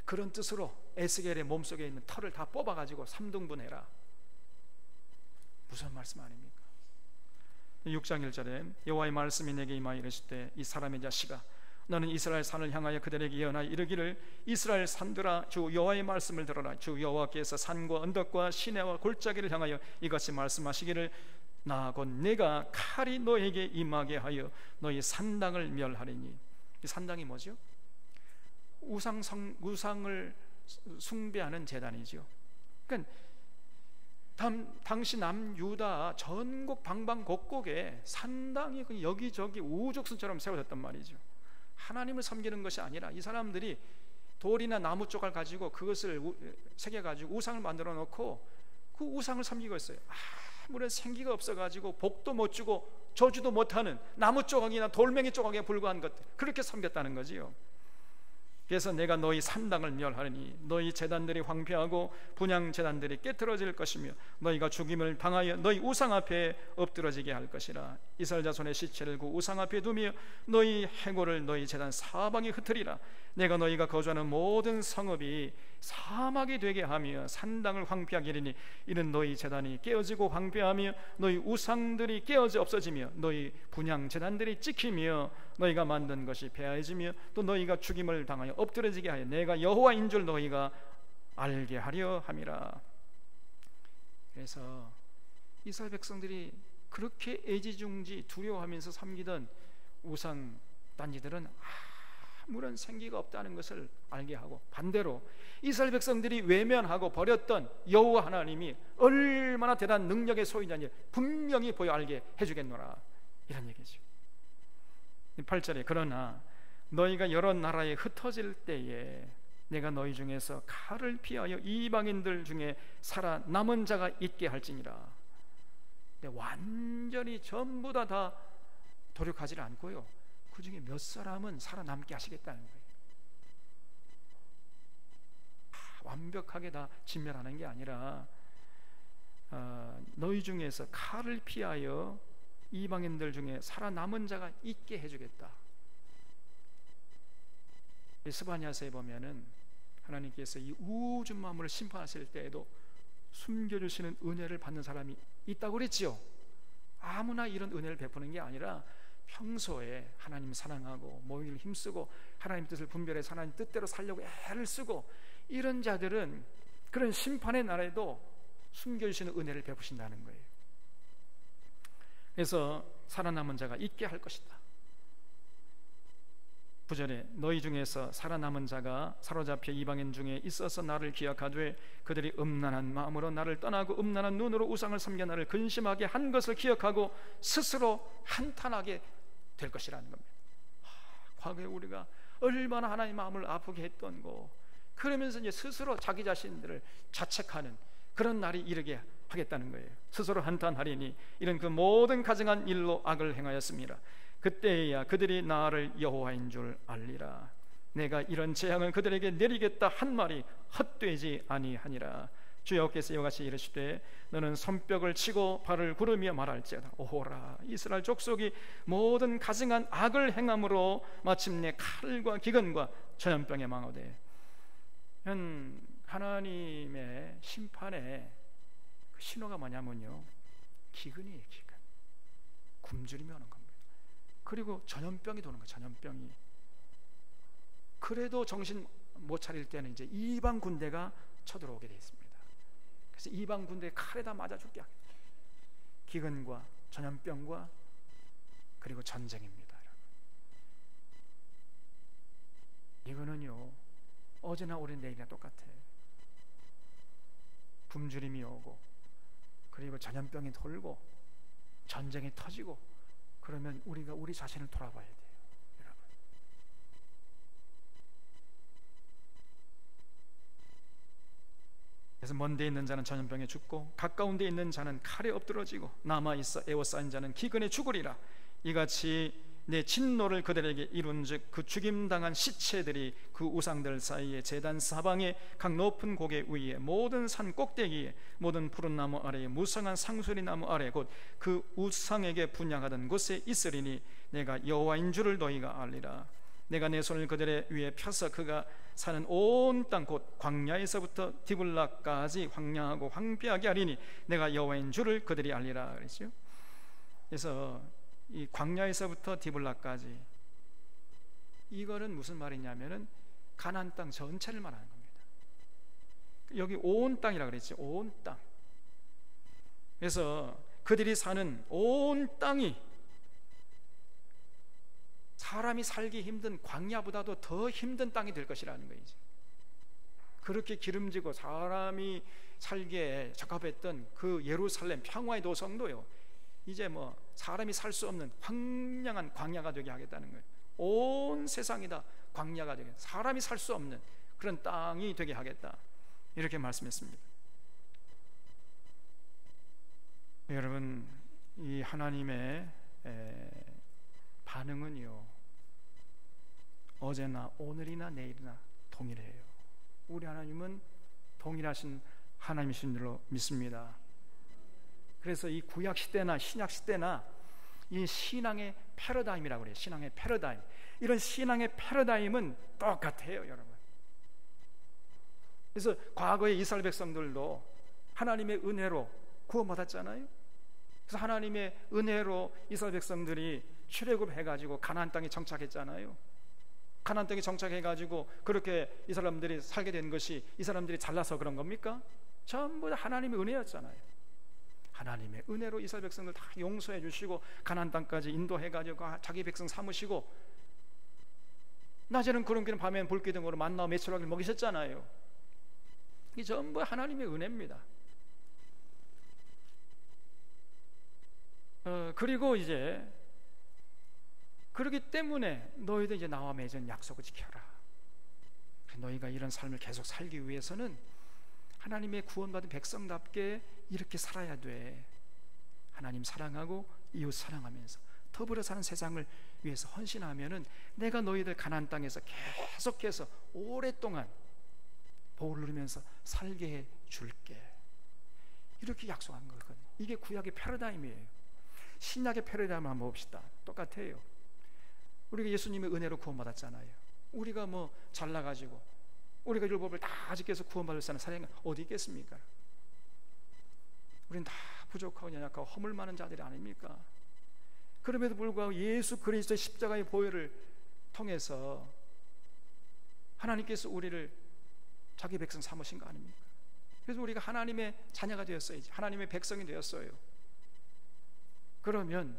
Speaker 1: 그런 뜻으로 에스겔의 몸속에 있는 털을 다 뽑아가지고 3등분해라. 무슨 말씀 아닙니까? 6장 1절에 여호와의 말씀이 내게 임하여 이르시되 이 사람의 자식아 너는 이스라엘 산을 향하여 그들에게 예언하여 이르기를 이스라엘 산들아 주 여호와의 말씀을 들어라. 주 여호와께서 산과 언덕과 시내와 골짜기를 향하여 이같이 말씀하시기를 나 곧 내가 칼이 너에게 임하게 하여 너희 산당을 멸하리니. 이 산당이 뭐죠? 우상을 숭배하는 제단이죠. 그러니까 당시 남유다 전국 방방곡곡에 산당이 여기저기 우죽순처럼 세워졌단 말이죠. 하나님을 섬기는 것이 아니라 이 사람들이 돌이나 나무 조각 가지고 그것을 새겨가지고 우상을 만들어 놓고 그 우상을 섬기고 있어요. 아무런 생기가 없어가지고 복도 못 주고 저주도 못하는 나무 조각이나 돌멩이 조각에 불과한 것들, 그렇게 섬겼다는 거지요. 그래서 내가 너희 산당을 멸하리니 너희 제단들이 황폐하고 분향 제단들이 깨트러질 것이며 너희가 죽임을 당하여 너희 우상 앞에 엎드러지게 할 것이라. 이스라엘 자손의 시체를 그 우상 앞에 두며 너희 해골을 너희 제단 사방에 흩으리라. 내가 너희가 거주하는 모든 성읍이 사막이 되게 하며 산당을 황폐하게 하리니 이는 너희 제단이 깨어지고 황폐하며 너희 우상들이 깨어져 없어지며 너희 분향 제단들이 찍히며 너희가 만든 것이 폐하여지며 또 너희가 죽임을 당하여 엎드러지게 하여 내가 여호와인 줄 너희가 알게 하려 함이라. 그래서 이스라엘 백성들이 그렇게 애지중지 두려워하면서 섬기던 우상 단지들은 아무런 생기가 없다는 것을 알게 하고, 반대로 이스라엘 백성들이 외면하고 버렸던 여호와 하나님이 얼마나 대단한 능력의 소유자인지 분명히 보여 알게 해주겠노라, 이런 얘기죠. 8절에 그러나 너희가 여러 나라에 흩어질 때에 내가 너희 중에서 칼을 피하여 이방인들 중에 살아남은 자가 있게 할지니라. 근데 완전히 전부 다 도륙하지 않고요, 그 중에 몇 사람은 살아남게 하시겠다는 거예요. 완벽하게 다 진멸하는 게 아니라 너희 중에서 칼을 피하여 이방인들 중에 살아남은 자가 있게 해주겠다. 스바냐서에 보면은 하나님께서 이 우주 만물을 심판하실 때에도 숨겨주시는 은혜를 받는 사람이 있다고 그랬지요. 아무나 이런 은혜를 베푸는 게 아니라 평소에 하나님 사랑하고 모이를 힘쓰고 하나님 뜻을 분별해서 하나님 뜻대로 살려고 애를 쓰고 이런 자들은 그런 심판의 날에도 숨겨주시는 은혜를 베푸신다는 거예요. 그래서 살아남은 자가 있게 할 것이다. 9절에 너희 중에서 살아남은 자가 사로잡혀 이방인 중에 있어서 나를 기억하되 그들이 음란한 마음으로 나를 떠나고 음란한 눈으로 우상을 섬겨 나를 근심하게 한 것을 기억하고 스스로 한탄하게 될 것이라는 겁니다. 과거에 우리가 얼마나 하나님 마음을 아프게 했던 거, 그러면서 이제 스스로 자기 자신들을 자책하는 그런 날이 이르게 하겠다는 거예요. 스스로 한탄하리니 이런 그 모든 가증한 일로 악을 행하였습니다. 그때야 그들이 나를 여호와인 줄 알리라. 내가 이런 재앙을 그들에게 내리겠다 한 말이 헛되지 아니하니라. 주 여호와께서 이와같이 이르시되 너는 손뼉을 치고 발을 구르며 말할지어다. 오호라, 이스라엘 족속이 모든 가증한 악을 행함으로 마침내 칼과 기근과 전염병에 망하되. 하나님의 심판의 그 신호가 뭐냐면요, 기근이에요. 기근, 굶주림이 오는 겁니다. 그리고 전염병이 도는 거예요. 전염병이. 그래도 정신 못 차릴 때는 이제 이방 군대가 쳐들어오게 되어 있습니다. 그래서 이방 군대 칼에다 맞아 죽게 하겠다. 기근과 전염병과 그리고 전쟁입니다. 이거는요, 어제나 오늘 내일이나 똑같아요. 굶주림이 오고 그리고 전염병이 돌고 전쟁이 터지고 그러면 우리가 우리 자신을 돌아봐야 돼요, 여러분. 그래서 먼 데 있는 자는 전염병에 죽고 가까운 데 있는 자는 칼에 엎드러지고 남아있어 애워싸인 자는 기근에 죽으리라. 이같이 내 진노를 그들에게 이룬즉 그 죽임당한 시체들이 그 우상들 사이에 제단 사방에 각 높은 고개 위에 모든 산 꼭대기에 모든 푸른 나무 아래에 무성한 상수리 나무 아래 곧 그 우상에게 분향하던 곳에 있으리니 내가 여호와인 줄을 너희가 알리라. 내가 내 손을 그들의 위에 펴서 그가 사는 온 땅 곧 광야에서부터 디블라까지 황량하고 황폐하게 하리니 내가 여호와인 줄을 그들이 알리라 그랬죠. 그래서 이 광야에서부터 디블라까지, 이거는 무슨 말이냐면은 가나안 땅 전체를 말하는 겁니다. 여기 온 땅이라 그랬죠. 온 땅. 그래서 그들이 사는 온 땅이 사람이 살기 힘든 광야보다도 더 힘든 땅이 될 것이라는 거예요. 그렇게 기름지고 사람이 살기에 적합했던 그 예루살렘 평화의 도성도요, 이제 뭐 사람이 살 수 없는 황량한 광야가 되게 하겠다는 거예요. 온 세상이 다 광야가 되게, 사람이 살 수 없는 그런 땅이 되게 하겠다, 이렇게 말씀했습니다. 여러분, 이 하나님의 반응은요, 어제나 오늘이나 내일이나 동일해요. 우리 하나님은 동일하신 하나님이신 줄로 믿습니다. 그래서 이 구약 시대나 신약 시대나 이 신앙의 패러다임이라고 그래요. 신앙의 패러다임. 이런 신앙의 패러다임은 똑같아요, 여러분. 그래서 과거의 이스라엘 백성들도 하나님의 은혜로 구원받았잖아요. 그래서 하나님의 은혜로 이스라엘 백성들이 출애굽해가지고 가나안 땅에 정착했잖아요. 가나안 땅에 정착해가지고 그렇게 이 사람들이 살게 된 것이 이 사람들이 잘나서 그런 겁니까? 전부 다 하나님의 은혜였잖아요. 하나님의 은혜로 이스라엘 백성들 다 용서해 주시고 가나안 땅까지 인도해가지고 자기 백성 삼으시고, 낮에는 구름기둥 밤에는 불기둥으로 만나와 메추라기를 먹이셨잖아요. 이게 전부 하나님의 은혜입니다. 그리고 이제 그렇기 때문에 너희도 이제 나와 맺은 약속을 지켜라. 너희가 이런 삶을 계속 살기 위해서는 하나님의 구원받은 백성답게 이렇게 살아야 돼. 하나님 사랑하고 이웃 사랑하면서 더불어 사는 세상을 위해서 헌신하면은 내가 너희들 가나안 땅에서 계속해서 오랫동안 복을 누리면서 살게 해 줄게. 이렇게 약속한 거거든요. 이게 구약의 패러다임이에요. 신약의 패러다임을 한번 봅시다. 똑같아요. 우리가 예수님의 은혜로 구원받았잖아요. 우리가 뭐 잘나가지고 우리가 율법을 다 지켜서 구원받을 사람이 어디 있겠습니까? 우리는 다 부족하고 연약하고 허물 많은 자들이 아닙니까? 그럼에도 불구하고 예수 그리스도의 십자가의 보혈을 통해서 하나님께서 우리를 자기 백성 삼으신 거 아닙니까? 그래서 우리가 하나님의 자녀가 되었어야지, 하나님의 백성이 되었어요. 그러면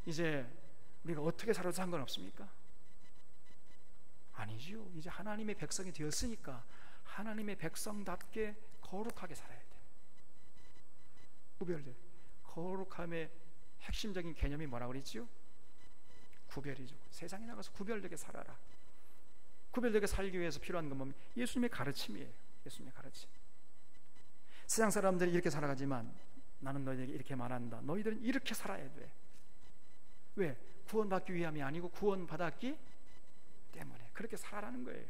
Speaker 1: 이제 우리가 어떻게 살아도 상관없습니까? 아니지요. 이제 하나님의 백성이 되었으니까 하나님의 백성답게 거룩하게 살아야 돼. 구별돼. 거룩함의 핵심적인 개념이 뭐라고 그랬지요? 구별이죠. 세상에 나가서 구별되게 살아라. 구별되게 살기 위해서 필요한 건 뭡니까? 예수님의 가르침이에요. 예수님의 가르침. 세상 사람들이 이렇게 살아가지만 나는 너희에게 이렇게 말한다. 너희들은 이렇게 살아야 돼. 왜? 구원받기 위함이 아니고 구원받았기 때문에 그렇게 살아라는 거예요.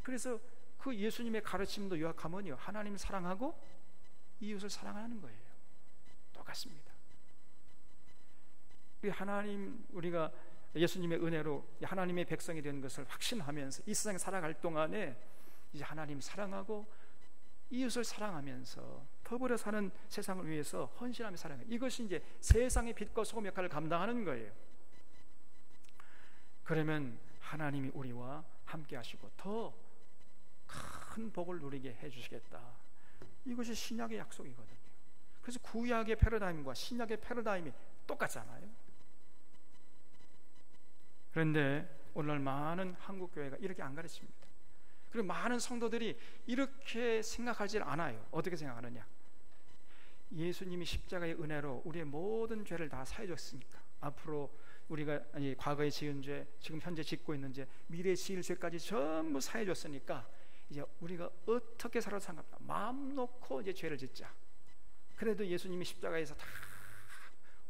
Speaker 1: 그래서 그 예수님의 가르침도 요약하면요, 하나님 사랑하고 이웃을 사랑하는 거예요. 똑같습니다. 하나님, 우리가 예수님의 은혜로 하나님의 백성이 된 것을 확신하면서 이 세상에 살아갈 동안에 이제 하나님 사랑하고 이웃을 사랑하면서 더불어 사는 세상을 위해서 헌신하며 살아가는, 이것이 이제 세상의 빛과 소금 역할을 감당하는 거예요. 그러면 하나님이 우리와 함께 하시고 더 큰 복을 누리게 해주시겠다. 이것이 신약의 약속이거든요. 그래서 구약의 패러다임과 신약의 패러다임이 똑같잖아요. 그런데 오늘날 많은 한국교회가 이렇게 안 가르칩니다. 그리고 많은 성도들이 이렇게 생각하지 않아요. 어떻게 생각하느냐? 예수님이 십자가의 은혜로 우리의 모든 죄를 다 사해줬으니까 앞으로 우리가 과거에 지은 죄, 지금 현재 짓고 있는 죄, 미래에 지을 죄까지 전부 사해줬으니까 이제 우리가 어떻게 살아도 상관없다. 마음 놓고 이제 죄를 짓자. 그래도 예수님이 십자가에서 다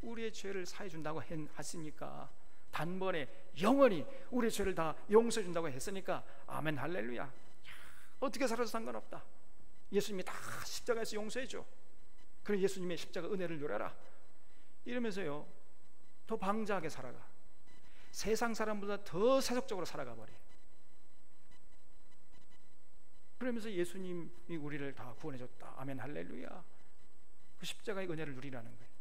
Speaker 1: 우리의 죄를 사해준다고 했으니까, 단번에 영원히 우리의 죄를 다 용서해 준다고 했으니까 아멘 할렐루야. 어떻게 살아도 상관없다. 예수님이 다 십자가에서 용서해 줘. 그래 예수님의 십자가 은혜를 누려라. 이러면서요 더 방자하게 살아가. 세상 사람보다 더 세속적으로 살아가 버려. 그러면서 예수님이 우리를 다 구원해 줬다. 아멘 할렐루야. 그 십자가의 은혜를 누리라는 거예요.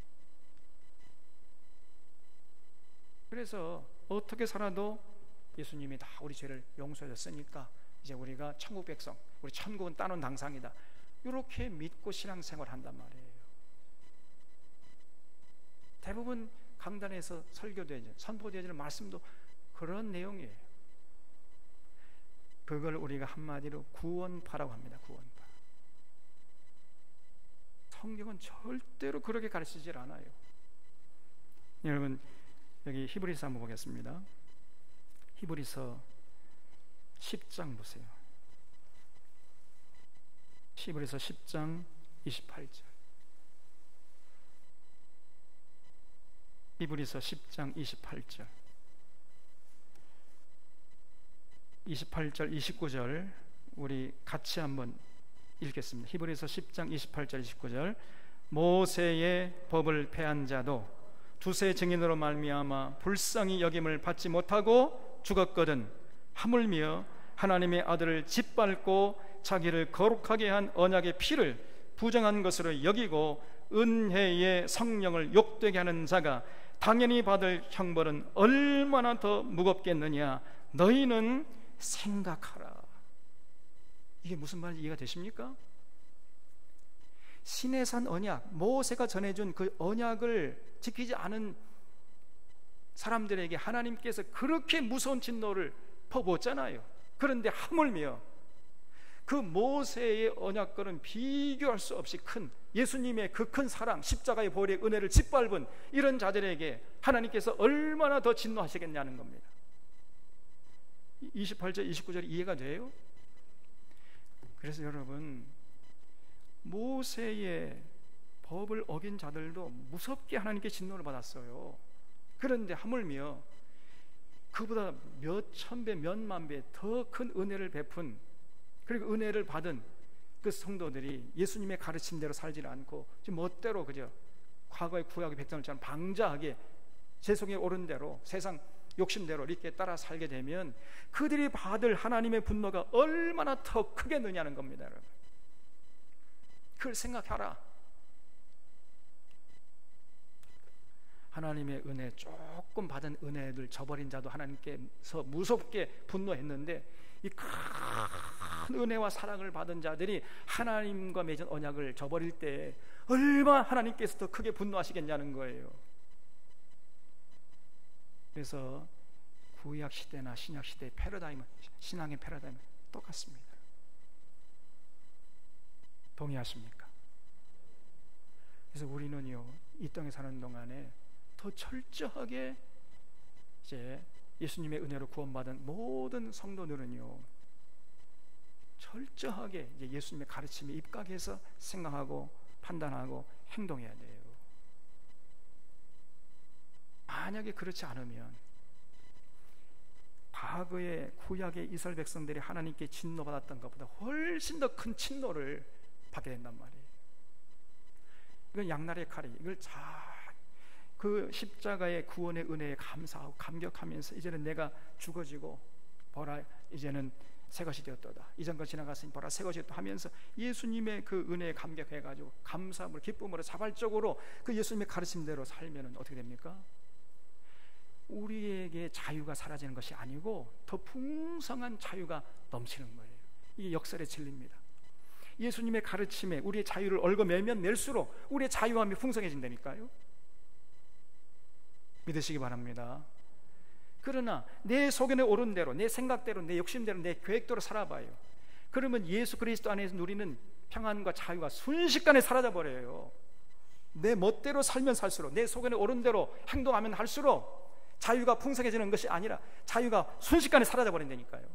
Speaker 1: 그래서 어떻게 살아도 예수님이 다 우리 죄를 용서해 줬으니까 이제 우리가 천국 백성, 우리 천국은 따놓은 당상이다. 이렇게 믿고 신앙생활 한단 말이에요. 대부분 강단에서 설교되어지는, 선포되어지는 말씀도 그런 내용이에요. 그걸 우리가 한마디로 구원파라고 합니다. 구원파. 성경은 절대로 그렇게 가르치질 않아요. 여러분 여기 히브리서 한번 보겠습니다. 히브리서 10장 보세요. 히브리서 10장 28절. 히브리서 10장 28절. 28절 29절 우리 같이 한번 읽겠습니다. 히브리서 10장 28절 29절. 모세의 법을 폐한 자도 두세 증인으로 말미암아 불쌍히 여김을 받지 못하고 죽었거든 하물며 하나님의 아들을 짓밟고 자기를 거룩하게 한 언약의 피를 부정한 것으로 여기고 은혜의 성령을 욕되게 하는 자가 당연히 받을 형벌은 얼마나 더 무겁겠느냐 너희는 생각하라. 이게 무슨 말인지 이해가 되십니까? 시내산 언약, 모세가 전해준 그 언약을 지키지 않은 사람들에게 하나님께서 그렇게 무서운 진노를 퍼부었잖아요. 그런데 하물며 그 모세의 언약과는 비교할 수 없이 큰 예수님의 그 큰 사랑, 십자가의 보혈의 은혜를 짓밟은 이런 자들에게 하나님께서 얼마나 더 진노하시겠냐는 겁니다. 28절, 29절이 이해가 돼요? 그래서 여러분, 모세의 법을 어긴 자들도 무섭게 하나님께 진노를 받았어요. 그런데 하물며 그보다 몇 천배, 몇만 배 더 큰 은혜를 베푼, 그리고 은혜를 받은 그 성도들이 예수님의 가르침대로 살지 않고 지금 멋대로 그저 과거의 구약의 백성들처럼 방자하게 제 속에 오른 대로 세상 욕심대로 이렇게 따라 살게 되면 그들이 받을 하나님의 분노가 얼마나 더 크겠느냐는 겁니다. 여러분, 그걸 생각하라. 하나님의 은혜, 조금 받은 은혜를 저버린 자도 하나님께서 무섭게 분노했는데 이 큰 은혜와 사랑을 받은 자들이 하나님과 맺은 언약을 저버릴 때 얼마나 하나님께서 더 크게 분노하시겠냐는 거예요. 그래서 구약 시대나 신약 시대의 패러다임은, 신앙의 패러다임은 똑같습니다. 동의하십니까? 그래서 우리는요, 이 땅에 사는 동안에 더 철저하게 이제 예수님의 은혜로 구원받은 모든 성도들은요, 철저하게 이제 예수님의 가르침에 입각해서 생각하고 판단하고 행동해야 돼요. 만약에 그렇지 않으면 과거의 구약의 이스라엘 백성들이 하나님께 진노받았던 것보다 훨씬 더 큰 진노를 받게 된단 말이에요. 이건 양날의 칼이, 이걸 잘 그 십자가의 구원의 은혜에 감사하고 감격하면서 이제는 내가 죽어지고 보라 이제는 새 것이 되었도다, 이전 것 지나갔으니 보라 새 것이 되었다 하면서 예수님의 그 은혜에 감격해가지고 감사함으로 기쁨으로 자발적으로 그 예수님의 가르침대로 살면 어떻게 됩니까? 우리에게 자유가 사라지는 것이 아니고 더 풍성한 자유가 넘치는 거예요. 이게 역설의 진리입니다. 예수님의 가르침에 우리의 자유를 얽어매면 멜수록 우리의 자유함이 풍성해진다니까요. 믿으시기 바랍니다. 그러나 내 소견에 오른 대로, 내 생각대로, 내 욕심대로, 내 계획대로 살아봐요. 그러면 예수 그리스도 안에서 누리는 평안과 자유가 순식간에 사라져버려요. 내 멋대로 살면 살수록, 내 소견에 오른 대로 행동하면 할수록 자유가 풍성해지는 것이 아니라 자유가 순식간에 사라져버린다니까요.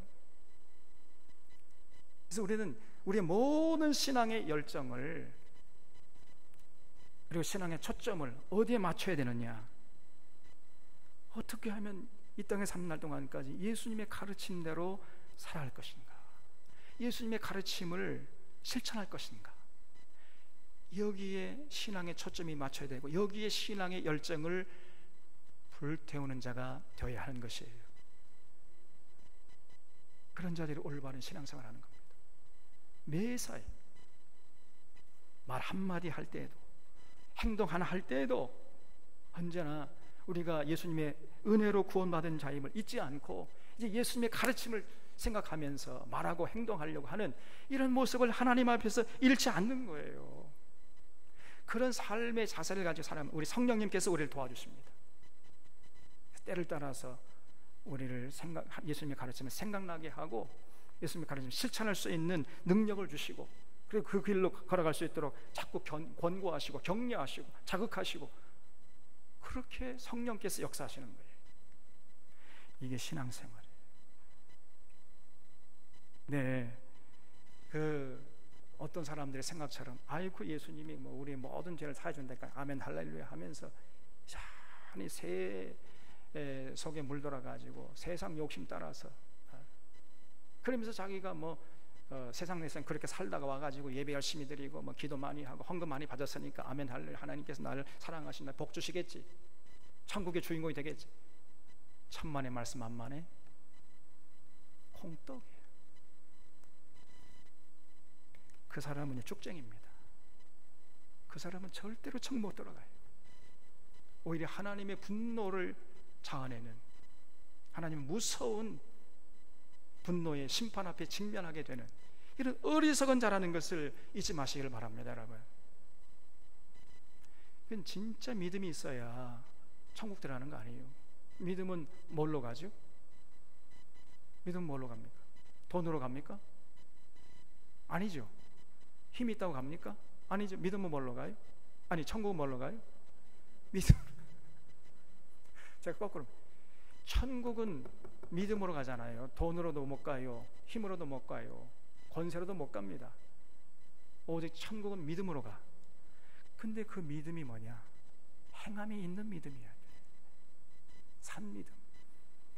Speaker 1: 그래서 우리는 우리의 모든 신앙의 열정을, 그리고 신앙의 초점을 어디에 맞춰야 되느냐, 어떻게 하면 이 땅에 사는 날 동안까지 예수님의 가르침대로 살아야 할 것인가, 예수님의 가르침을 실천할 것인가, 여기에 신앙의 초점이 맞춰야 되고 여기에 신앙의 열정을 불태우는 자가 되어야 하는 것이에요. 그런 자들이 올바른 신앙생활을 하는 겁니다. 매사에 말 한마디 할 때에도, 행동 하나 할 때에도 언제나 우리가 예수님의 은혜로 구원받은 자임을 잊지 않고 이제 예수님의 가르침을 생각하면서 말하고 행동하려고 하는 이런 모습을 하나님 앞에서 잃지 않는 거예요. 그런 삶의 자세를 가지고 살아가면 우리 성령님께서 우리를 도와주십니다. 때를 따라서 우리를 예수님의 가르침을 생각나게 하고 예수님의 가르침을 실천할 수 있는 능력을 주시고, 그리고 그 길로 걸어갈 수 있도록 자꾸 권고하시고 격려하시고 자극하시고, 그렇게 성령께서 역사하시는 거예요. 이게 신앙생활이에요. 네, 어떤 사람들의 생각처럼 아이고 예수님이 뭐 우리의 모든 죄를 사해준다니까 아멘 할렐루야 하면서 이상히 새 속에 물들어가지고 세상 욕심 따라서 그러면서 자기가 뭐 세상 내에서 그렇게 살다가 와가지고 예배 열심히 드리고 뭐 기도 많이 하고 헌금 많이 받았으니까 아멘 할렐루야 하나님께서 나를 사랑하신다 복 주시겠지, 천국의 주인공이 되겠지. 천만의 말씀 만만의 콩떡이에요. 그 사람은 쭉쟁입니다. 그 사람은 절대로 천국 못 들어가요. 오히려 하나님의 분노를 자아내는, 하나님의 무서운 분노의 심판 앞에 직면하게 되는 이런 어리석은 자라는 것을 잊지 마시길 바랍니다. 여러분, 이건 진짜 믿음이 있어야 천국 들어가는 거 아니에요. 믿음은 뭘로 가죠? 믿음은 뭘로 갑니까? 돈으로 갑니까? 아니죠. 힘이 있다고 갑니까? 아니죠. 믿음은 뭘로 가요? 아니, 천국은 뭘로 가요? 믿음. 제가 거꾸로, 천국은 믿음으로 가잖아요. 돈으로도 못 가요, 힘으로도 못 가요, 권세로도 못 갑니다. 오직 천국은 믿음으로 가. 근데 그 믿음이 뭐냐? 행함이 있는 믿음이야. 산 믿음.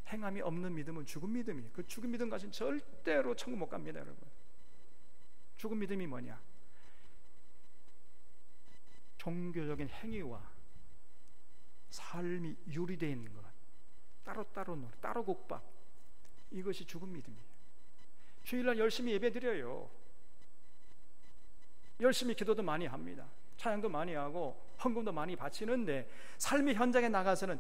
Speaker 1: 행함이 없는 믿음은 죽은 믿음이에요. 그 죽은 믿음 가진 절대로 천국 못 갑니다. 여러분, 죽은 믿음이 뭐냐? 종교적인 행위와 삶이 유리되어 있는 것, 따로따로 놀, 따로 국밥, 이것이 죽은 믿음이에요. 주일날 열심히 예배드려요. 열심히 기도도 많이 합니다. 찬양도 많이 하고 헌금도 많이 바치는데 삶의 현장에 나가서는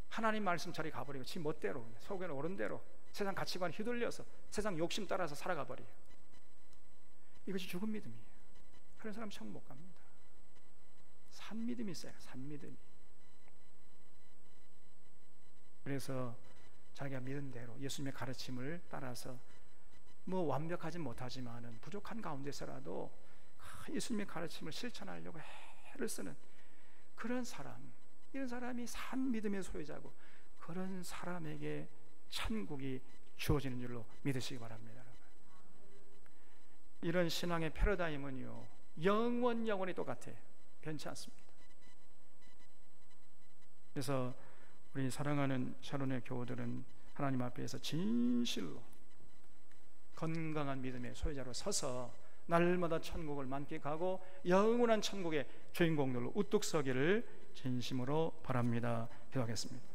Speaker 1: 하나님 말씀 자리 가버리고 지 멋대로 속에는 오른 대로 세상 가치관에 휘둘려서 세상 욕심 따라서 살아가 버려요. 이것이 죽은 믿음이에요. 그런 사람 천국 못 갑니다. 산 믿음이 있어요. 산 믿음이. 그래서 자기가 믿은 대로 예수님의 가르침을 따라서 뭐 완벽하지 못하지만은 부족한 가운데서라도 예수님의 가르침을 실천하려고 애를 쓰는 그런 사람, 이런 사람이 산 믿음의 소유자고, 그런 사람에게 천국이 주어지는 줄로 믿으시기 바랍니다. 여러분, 이런 신앙의 패러다임은요 영원히 똑같아요. 변치 않습니다. 그래서 우리 사랑하는 샤론의 교우들은 하나님 앞에서 진실로 건강한 믿음의 소유자로 서서 날마다 천국을 만끽하고 영원한 천국의 주인공들로 우뚝 서기를 진심으로 바랍니다. 기도하겠습니다.